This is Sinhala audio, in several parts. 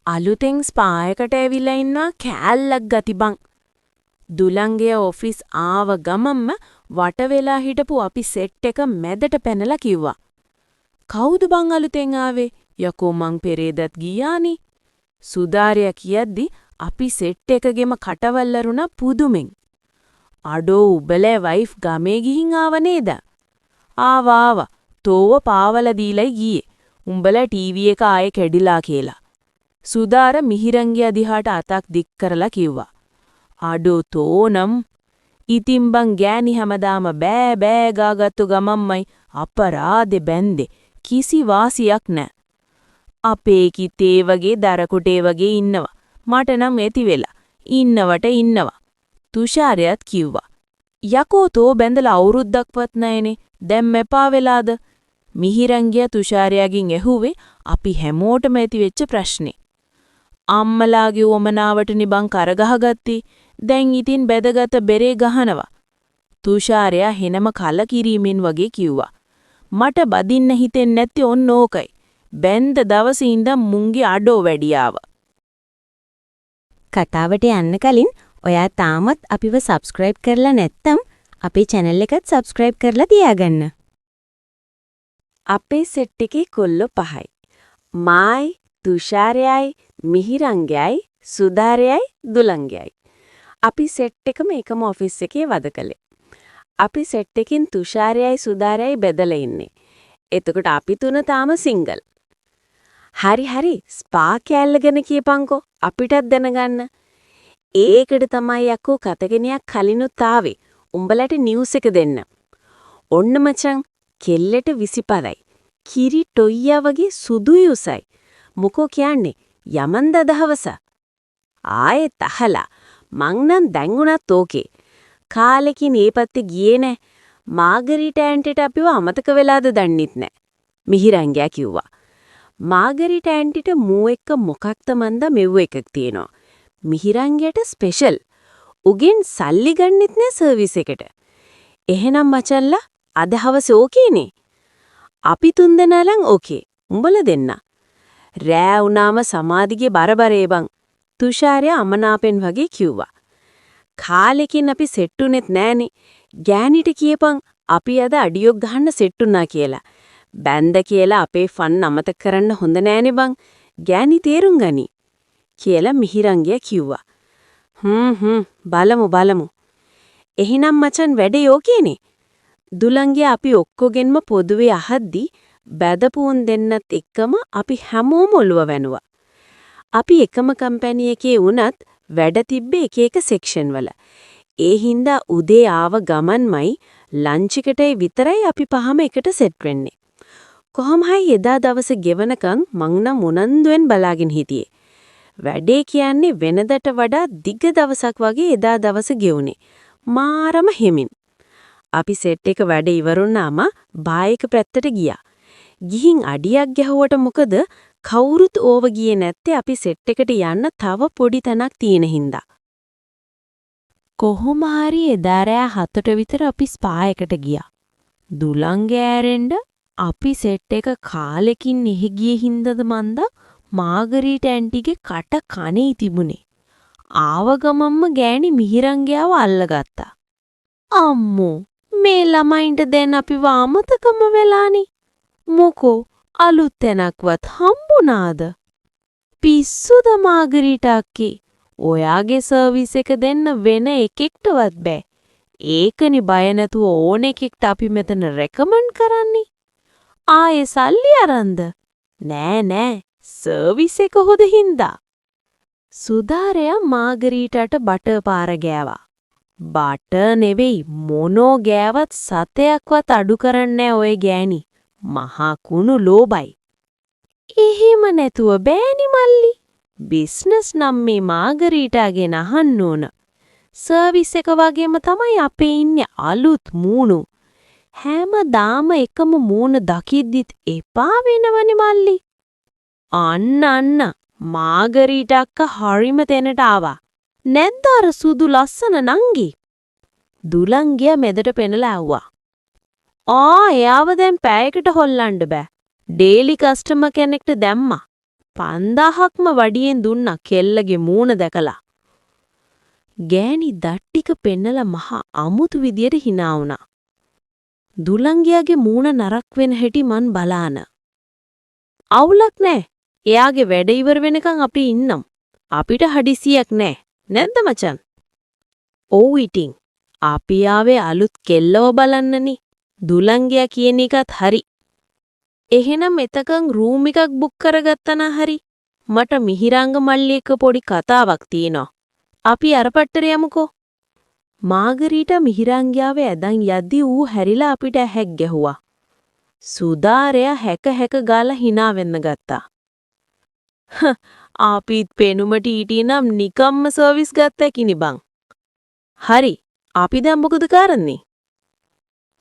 අලුතෙන් ස්පා එකට ඇවිල්ලා ඉන්නා කෑල්ලක් ගතිබං. දුලංගේ ඔෆිස් ආව ගමම්ම වට වෙලා හිටපු අපි සෙට් එක මැදට පැනලා කිව්වා. කවුද බං අලුතෙන් ආවේ? යකෝ මං පෙරේදත් ගියානි. සුදාරියා කියද්දි අපි සෙට් එකගෙම කටවල්ලරුණා පුදුමෙන්. අඩෝ උබලේ වයිෆ් ගමේ ගිහින් ආව නේද? ආවා. තෝව පාවලා දීලයි ගියේ. උඹලා ටීවී එක ආයේ කැඩිලා කියලා. සුදාර මිහිරංගියා දිහාට අතක් දික් කරලා කිව්වා. අඩෝ තෝනම් ඉතින් බං ගෑණි හැමදාම බෑ ගාගත්තු ගමම්මයි අපරාදේ බැන්දේ කිසි වාසියක් නෑ. අපේ කිතේ වගේ දරකුටේ වගේ ඉන්නවා. මට නම් ඇති වෙලා. ඉන්නවා. තුෂාරයත් කිව්වා. යකෝ තෝ බැඳලා අවුරුද්දක්වත් නැයනේ. දැන් මෙපා වෙලාද? මිහිරංගියා තුෂාරයාගෙන් ඇහුවේ අපි හැමෝටම ඇති වෙච්ච ප්‍රශ්නේ. අම්මලාගේ උවමනාවට නිබං කරගහගත්තී. දැන් ඉතින් බෙදගත බෙරේ ගහනවා. තුෂාරයා හෙනම කලකිරීමෙන් වගේ කිව්වා. මට බදින්න හිතෙන්නේ නැත්තේ ඔන්න ඕකයි. බැන්ද දවසේ ඉඳන් මුංගේ අඩෝ වැඩියාව. කතාවට යන්න කලින් ඔයා තාමත් අපිව subscribe කරලා නැත්නම් අපේ channel එකත් subscribe කරලා තියාගන්න. අපේ සෙට් එකේ කොල්ලෝ 5යි. මායි, තුෂාරයයි, මිහිරංගයයි, සුදාරයයි, දුලංගයයි. අපි සෙට් එකම එකම ඔෆිස් එකේ වද කළේ. අපි සෙට් එකකින් තුෂාරයයි සුදාරයයි බෙදලා ඉන්නේ. එතකොට අපි තුන තාම සිංගල්. හරි ස්පා කෑල්ල ගැන කියපන්කෝ අපිටත් දැනගන්න. ඒකට තමයි යකෝ කතගෙනියක් කලිනුත් ආවේ. උඹලට නිවුස් එක දෙන්න. ඔන්න මචං කෙල්ලට 25යි. කිරි ටොයියා වගේ සුදුයි උසයි. මොකෝ කියන්නේ යමන්ද දහවස. ආයෙත් අහලා මං නම් දැන් උනත් ඕකේ. කාලෙකින් ඒ පැත්තේ ගියේ නෑ. මාගරිට ඇන්ටිට අපිව අමතක වෙලාද දන්නෙත් නෑ. මිහිරංගයා කිව්වා. මාගරිට ඇන්ටිට මූ එක්ක මොකක්ද මන්ද මෙව්ව එකක් තියෙනවා. මිහිරංගයට ස්පෙෂල්. උගෙන් සල්ලි ගන්නෙත් නෑ සර්විස් එකට. එහෙනම් මචල්ලා අද හවස ඕකේනේ. අපි තුන්දෙනා ලං ඕකේ. උඹලා දෙන්න. රෑ උනාම සමාධිගේ බරබරේ බං. තුෂාරයා අමනාපෙන් වගේ කිව්වා. කාලෙකින් අපි සෙට්ටුනෙත් නෑනේ. ගෑනිට කියපන් අපි අද අඩියක් ගහන්න සෙට්ටුනා කියලා. බැන්ද කියලා අපේ ෆන් අමතක කරන්න හොඳ නෑනේ බං. ගෑනි තේරුම් ගනි. කියලා මිහිරංගයා කිව්වා. බලමු. එහෙනම් මචන් වැඩේ ඕකේනේ. දුලංගියා අපි ඔක්කොගෙන්ම පොදුවේ අහද්දි බැදපුන් දෙන්නත් එක්කම අපි හැමෝම ඔළුව වැනුවා. අපි එකම කම්පැනි එකේ වුණත් වැඩ තිබ්බේ එක සෙක්ෂන් වල. ඒ හින්දා උදේ ආව ගමන්මයි ලන්ච් එකටයි විතරයි අපි පහම එකට සෙට් වෙන්නේ. කොහොම හරි එදා දවසේ ගෙවනකම් මං නම් උනන්දුවෙන් බලාගෙන හිටියේ. වැඩේ කියන්නේ වෙනදට වඩා දිග දවසක් වගේ එදා දවසේ ගෙවුනේ. මාරම හිමින්. අපි සෙට් එක වැඩ ඉවරුනාම බායක පැත්තට ගියා. ගිහින් අඩියක් ගැහුවට මොකද කවුරුත් ඕව ගියේ නැත්තේ අපි සෙට් එකට යන්න තව පොඩි තැනක් තියෙන හින්දා. කොහොම හරි එදා රෑ 7ට විතර අපි ස්පා එකට ගියා. දුලංගේ ඇරෙන්න අපි සෙට් එක කාලෙකින් එහි ගියේ හින්දාද මන්ද මාගරීට ඇන්ටිගේ කට කනේ තිබුණේ. ආව ගමම්ම ගෑණි මිහිරංගයාව අල්ලගත්තා. අම්මෝ මේ ළමයින්ට දැන් අපිව අමතකම වෙලානේ. මොකෝ අලුත් තැනක්වත් හම්බුණාද? පිස්සුද මාගරීට අක්කේ? ඔයාගේ සර්විස් එක දෙන්න වෙන එකෙක්ටවත් බෑ. ඒකනි බය නැතුව ඕන එකෙක්ට අපි මෙතන රෙකමන්ඩ් කරන්නේ. ආයේ සල්ලි අරන්ද? නෑ සර්විස් එක හොද හින්දා. සුදාරයා මාගරීටට බටර් පාර ගෑවා. බටර් නෙවෙයි මොනෝ ගෑවත් සතයක්වත් අඩු කරන්නේ ඔය ගෑණි. මහා කුණු ලෝබයි. එහෙම නැතුව බෑනි මල්ලි. බිස්නස් නම් මේ මාගරීටාගෙන් අහන්න ඕන. සර්විස් එක වගේම තමයි අපේ ඉන්නේ අලුත් මූණු. හැමදාම එකම මූණ දකිද්දිත් එපා වෙනවනේ මල්ලි. අන්න මාගරීට අක්කා හරිම තැනට ආවා. නැද්ද අර සුදු ලස්සන නංගි? දුලංගියා මෙදට පෙනලා ඇව්වා. එයාව දැන් පැයකට හොල්ලන්න බෑ. ඩේලි කස්ටමර් කෙනෙක්ට දැම්මා. 5000ක්ම වඩියෙන් දුන්නා කෙල්ලගේ මූණ දැකලා. ගෑණි දට්ටික පෙන්නලා මහා අමුතු විදියට hina වුණා. දුලංගයාගේ මූණ නරක් වෙන හැටි මන් බලාන. අවුලක් නෑ. එයාගේ වැඩ ඉවර වෙනකන් අපි ඉන්නම්. අපිට හදිසියක් නෑ. නැද්ද මචන්? ඔව් ඉතින්. අපි ආවේ අලුත් කෙල්ලව බලන්නනේ. දුලංගයා කියන එකත් හරි. එහෙනම් එතකන් රූම් එකක් බුක් කරගත්තා නා හරි. මට මිහිරංග මල්ලි එක්ක පොඩි කතාවක් තියෙනවා. අපි අර පට්ටර යමුකෝ. මාගරීටා මිහිරංගයාව ඇදන් යද්දි ඌ හැරිලා අපිට ඇහැක් ගැහුවා. සුදාරයා හැක ගාලා hina වෙන්න ගත්තා. ආපිත් පෙනුමට ඊටී නම් නිකම්ම සර්විස් ගත්තා කිනි බං. හරි. අපි දැන් මොකද කරන්නේ?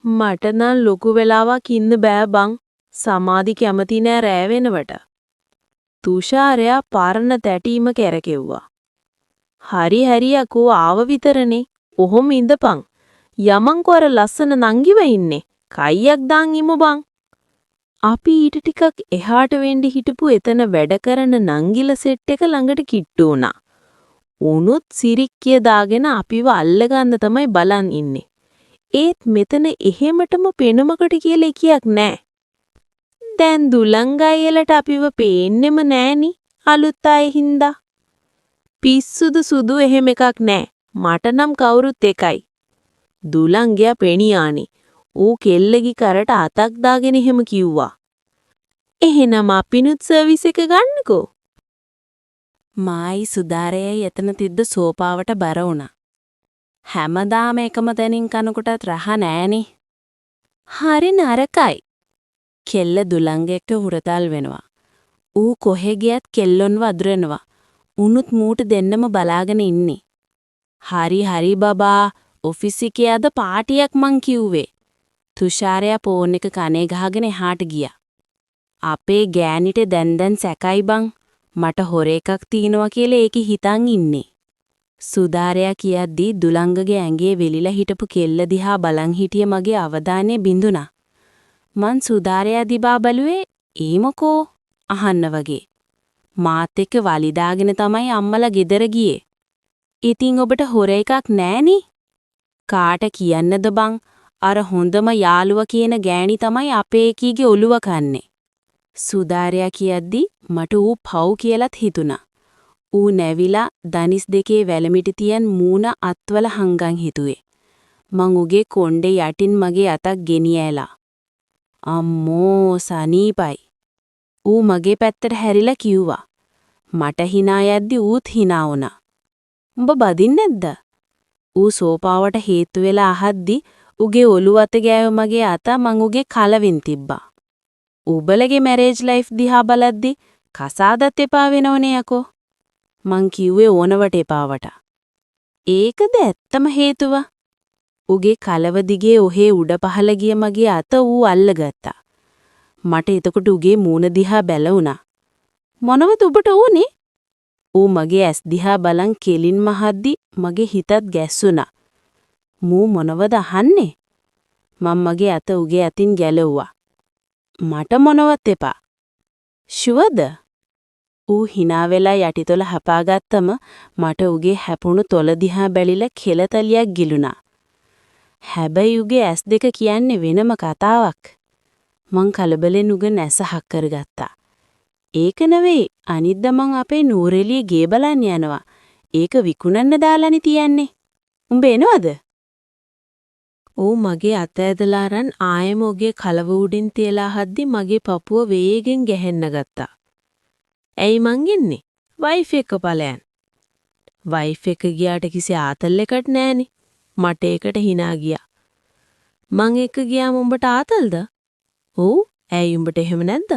මට නම් ලොකු වෙලාවක් ඉන්න බෑ බං. සමාධි කැමති නෑ රෑ වෙනවට. තුෂාරයා පාරණ තැටීම කැරකෙව්වා. හරි යකෝ ආව විතරනේ. ඔහොම ඉඳපන්. යමන්කෝ අර ලස්සන නංගිව ඉන්නේ. කයියක් දාන් ඉමු බං. අපි ඊට ටිකක් එහාට වෙන්න හිටපු එතන වැඩ කරන නංගිල සෙට් එක ළඟට කිට්ටු වුණා. උනුත් සිරික්කිය දාගෙන අපිව අල්ලගන්න තමයි බලන් ඉන්නේ. ඒත් මෙතන එහෙමටම පෙනුමකට කියලා එකියක් නෑ. දැන් දුලංගයිලට අපිව පේන්නෙම නෑනි අලුත් අය හින්දා. පිස්සුදු සුදු එහෙම එකක් නෑ. මට නම් කවුරුත් එකයි. දුලංගයා පෙණියානි. ඌ කෙල්ලගේ කරට අතක් දාගෙන එහෙම කිව්වා. එහෙනම් අපිනුත් සර්විස් එක ගන්නකෝ. මායි සුදාරයයි එතන තිද්ද සෝපාවට බර වුණා. හැමදාම එකම තැනින් කනකොටත් රහ නෑනේ. හරි නරකයි. කෙල්ල දුලංගෙක්ට හුරතල් වෙනවා. ඌ කොහෙ ගියත් කෙල්ලොන්ව අදුරනවා. උනුත් මූට දෙන්නම බලාගෙන ඉන්නේ. හරි බබා ඔෆිස් එකේ අද පාටියක් මං කිව්වේ. තුෂාරයා ෆෝන් එක කනේ ගහගෙන එහාට ගියා. අපේ ගෑනිට දැන් සැකයි බං. මට හොරේකක් තියනවා කියලා ඒකේ හිතන් ඉන්නේ. සුදාරයා කියද්දී දුලංගගේ ඇඟේ වෙලිලා හිටපු කෙල්ල දිහා බලන් හිටිය මගේ අවධානය බිඳුණා. මං සුදාරයා දිබා බැලුවේ "ඊමකෝ" අහන්න වගේ. මාත් එක්ක වලිදාගෙන තමයි අම්මලා ගෙදර ගියේ. ඉතින් ඔබට හොරේකක් නෑනේ? කාට කියන්නද බං? අර හොඳම යාළුවා කියන ගෑණි තමයි අපේ එකීගේ ඔළුව කන්නේ. සුදාරයා කියද්දි මට ඌ පව් කියලාත් හිතුණා. ඌ නැවිලා දනිස් දෙකේ වැලමිටි තියන් මූණ අත්වල හංගන් හිතුවේ. මං උගේ කොණ්ඩේ යටින් මගේ අතක් ගෙනියලා. අම්මෝ සනීපයි. ඌ මගේ පැත්තට හැරිලා කිව්වා. මට hina යද්දි ඌත් hina වුණා. උඹ බදින්නේ නැද්ද? ඌ සෝපාවට හේතු වෙලා අහද්දි උගේ ඔළුව අත ගෑව මගේ අත මං උගේ කලවින් තිබ්බා. උඹලගේ මැරේජ් ලයිෆ් දිහා බලද්දි කසාදත් එපා වෙනවනේ යකෝ. මං කිව්වේ ඕනවට එපාවට. ඒකද ඇත්තම හේතුව? උගේ කලව දිගේ ඔහේ උඩ පහළ ගිය මගේ අත ඌ අල්ලගත්තා. මට එතකොට උගේ මූණ දිහා බැලුණා. මොනවද ඔබට ඕනේ? ඌ මගේ ඇස් දිහා බලන් කෙලින්ම හද්දි මගේ හිතත් ගැස්සුණා. මූ මොනවද අහන්නේ? මම මගේ අත උගේ අතින් ගැලවුවා. මට මොනවත් එපා. ෂුවර්ද? ඌ hina වෙලා යටිතොල හපාගත්තම මට උගේ හැපුණු තොල දිහා බැලිලා කෙලතලියක් ගිලුණා. හැබැයි උගේ ඇස් දෙක කියන්නේ වෙනම කතාවක්. මං කලබලෙන් උග නැසහක් කරගත්තා. ඒක නෙවෙයි අනිද්ද මං අපේ නූරෙලිය ගේ බලන්න යනවා. ඒක විකුණන්න දාලානේ තියන්නේ. උඹ එනවද? ඌ මගේ අත ඇදලා අරන් ආයෙම උගේ කලව උඩින් තියලා හද්දි මගේ පපුව වේගෙන් ගැහෙන්න ගත්තා. ඇයි මං ඉන්නේ? වයිෆ් එක ඵලයන්. වයිෆ් එක ගියාට කිසි ආතල් එකක් නෑනේ. මට ඒකට hina ගියා. මං එක්ක ගියාම උඹට ආතල්ද? ඔව්. ඇයි උඹට එහෙම නැද්ද?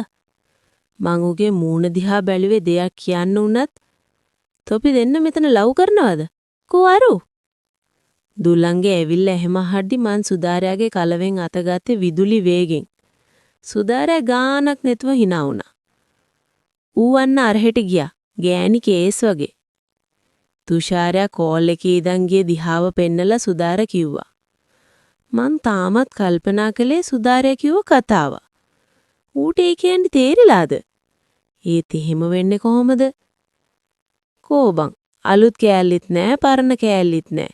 මං උගේ මූණ දිහා බැලුවේ දෙයක් කියන්න උනත් තොපි දෙන්න මෙතන ලව් කරනවද? කෝ අරු? දුල්ලංගේ ඇවිල්ලා එහෙම අහද්දි මං සුදාරයාගේ කලවෙන් අත ගත්තේ විදුලි වේගෙන්. සුදාරයා ගානක් නැතුව hina වුණා. ඌ අන්න අරහෙට ගියා. ගෑණි කේස් වගේ. තුෂාරයා කෝල් එකේ ඉඳන් ගිය දිහාව පෙන්නලා සුදාර කිව්වා. මං තාමත් කල්පනා කළේ සුදාරයා කිව්ව කතාව. ඌට ඒ කියන්නේ තේරිලාද? ඒත් එහෙම වෙන්නේ කොහොමද? කෝබන් අලුත් කෑල්ලිත් නෑ පරණ කෑල්ලිත් නෑ.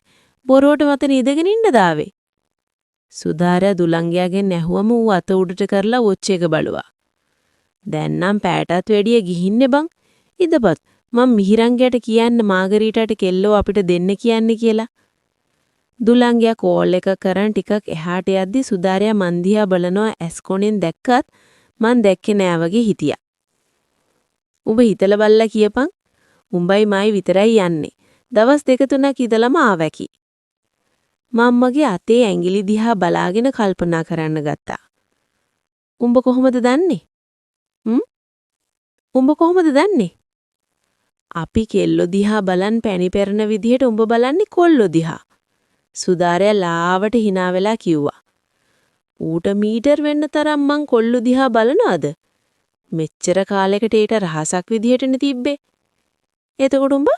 බොරුවට මතන ඉඳගෙන ඉන්න දාවේ. සුධාරයා දුලංගයාගෙන් ඇහුවම ඌ අත උඩට කරලා වොච් එක බලුවා. දැන් නම් පෑටත් වැඩිය ගිහින්නේ බං. ඉදපත් මම මිහිරංගයට කියන්න මාගරීටට කෙල්ලෝ අපිට දෙන්න කියන්නේ කියලා. දුලංගයා කෝල් එක කරන් ටිකක් එහාට යද්දි සුධාරයා මන් දිහා බලනවා ඇස් කොණෙන් දැක්කත් මන් දැක්කේ නෑ වගේ හිටියා. උඹ හිතලා බලලා කියපන්. උඹයි මායි විතරයි යන්නේ. දවස් 2-3ක් ඉඳලම ආවැකි. මම්මගේ අතේ ඇඟිලි දිහා බලාගෙන කල්පනා කරන්න ගත්තා. උඹ කොහොමද දන්නේ? උඹ කොහොමද දන්නේ? අපි කෙල්ලෝ දිහා බලන් පැණි පෙරන විදිහට උඹ බලන්නේ කොල්ලෝ දිහා. සුධාරයා ලාවට hina වෙලා කිව්වා. ඌට මීටර් වෙන්න තරම් මං කොල්ලෝ දිහා බලනවද? මෙච්චර කාලයකට ඊට රහසක් විදිහටනේ තිබ්බේ. එතකොට උඹ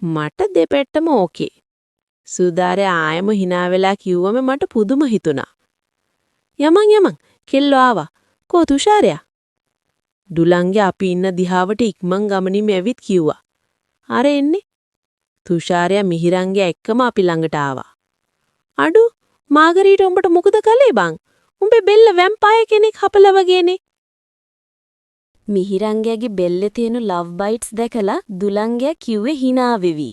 මට දෙපැත්තම ඕකේ. සුධාරයා ආයම hina වෙලා කිව්වම මට පුදුම හිතුණා. යමන් කෙල්ලෝ ආවා. කෝ තුෂාරයා? දුලංගේ අපි ඉන්න දිහාවට ඉක්මන් ගමනින් ඇවිත් කිව්වා. අර එන්නේ. තුෂාරයා මිහිරංගේ එක්කම අපි ළඟට ආවා. අඩු මාගරීට උඹට මොකද කළේ බං? උඹේ බෙල්ල වැම්පයර් කෙනෙක් හපලා වගේනේ. මිහිරංගයාගේ බෙල්ලේ තියෙන ලව් බයිට්ස් දැකලා දුලංගයා කිව්වේ hina වෙවි.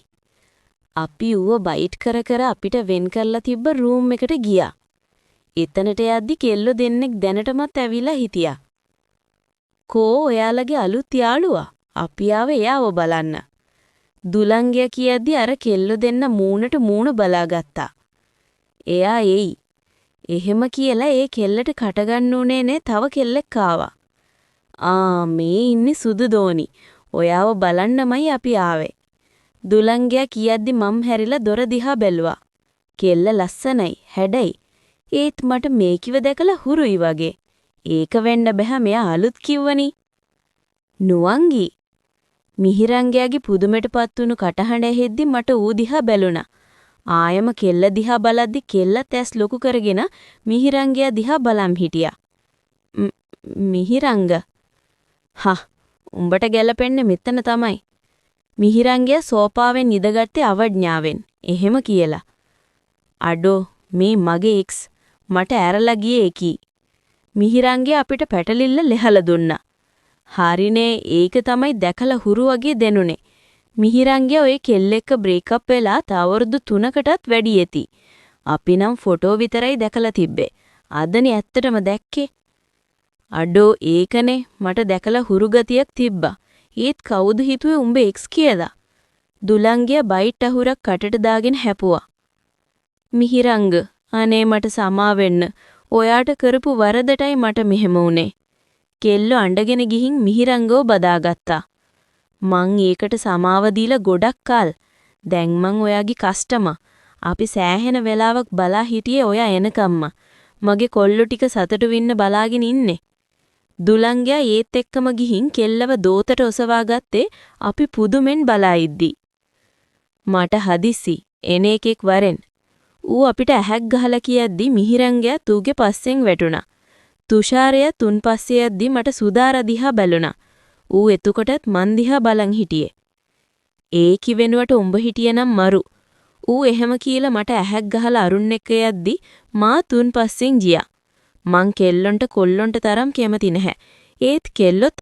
අපි ඌව බයිට් කර අපිට වෙන් කරලා තිබ්බ රූම් එකට ගියා. එතනට යද්දි කෙල්ලෝ දෙන්නෙක් දැනටමත් ඇවිල්ලා හිටියා. කෝ ඔයාලගේ අලුත් යාළුවා? අපි ආවේ එයාව බලන්න. දුලංගයා කියද්දි අර කෙල්ලෝ දෙන්න මූණට මූණ බලාගත්තා. එයා එයි. එහෙම කියලා ඒ කෙල්ලට කට ගන්න උනේ නේ තව කෙල්ලෙක් ආවා. මේ ඉන්නේ සුදු දෝනි. ඔයාව බලන්නමයි අපි ආවේ. දුලංගයා කියද්දි මම් හැරිලා දොර දිහා බැලුවා. කෙල්ල ලස්සනයි, හැඩයි. ඒත් මට මේකිව දැකලා හුරුයි වගේ. ඒක වෙන්න බෑ මෙයා අලුත් කිව්වනි. නුවන්ගි. මිහිරංගයාගේ පුදුමෙටපත් වුණු කටහඬ ඇහෙද්දි මට ඌ දිහා බැලුණා. ආයම කෙල්ල දිහා බලද්දි කෙල්ලත් ඇස් ලොකු කරගෙන මිහිරංගයා දිහා බලන් හිටියා. මිහිරංග. උඹට ගැලපෙන්නේ මෙතන තමයි. මිහිරංගයා සෝපාවෙන් ඉඳගත්තේ අවඥාවෙන්. එහෙම කියලා. අඩෝ මේ මගේ එක්ස් මට ඇරලා ගියේ එකී. මිහිරංගයා අපිට පැටලිල්ල ලෙහලා දුන්නා. හරිනේ ඒක තමයි දැකලා හුරු වගේ දෙනුනේ. මිහිරංගයා ඔය කෙල්ලෙක්ක බ්‍රේක්අප් වෙලා තවරුදු 3කටත් වැඩි ඇති. අපි නම් ෆොටෝ විතරයි දැකලා තිබ්බේ. අදනේ ඇත්තටම දැක්කේ. අඩෝ ඒකනේ මට දැකලා හුරු ගතියක් තිබ්බා. ඒත් කවුද හිතුවේ උඹ එක්ස් කියලා? දුලංගයා බයිට් අහුරක් කටට දාගෙන හැපුවා. මිහිරංග අනේ මට සමා වෙන්න. ඔයාට කරපු වරදටයි මට මෙහෙම වුනේ. කෙල්ලෝ අඬගෙන ගිහින් මිහිරංගව බදාගත්තා. මං ඒකට සමාව දීලා ගොඩක් කල්. දැන් මං ඔයාගේ කස්ටමර්. අපි සෑහෙන වෙලාවක් බලා හිටියේ ඔයා එනකම්ම. මගේ කොල්ලෝ ටික සතුටු වෙන්න බලාගෙන ඉන්නේ. දුලංගයා ඒත් එක්කම ගිහින් කෙල්ලව දෝතට ඔසවා ගත්තේ අපි පුදුමෙන් බලා ඉද්දි. මට හදිසි එන එකෙක් වරෙන්. ඌ අපිට ඇහැක් ගහලා කියද්දි මිහිරංගයා තූගේ පස්සෙන් වැටුණා. තුෂාරයා තුන් පස්සේ යද්දි මට සුධාරා දිහා බැලුණා. ඌ එතකොටත් මන් දිහා බලන් හිටියේ. ඒ කිවෙනුවට උඹ හිටියනම් මරු. ඌ එහෙම කියලා මට ඇහැක් ගහලා අරුන් එක්ක යද්දි මා තුන් පස්සෙන් ගියා. මං කෙල්ලොන්ට කොල්ලොන්ට තරම් කැමති නැහැ. ඒත් කෙල්ලොත්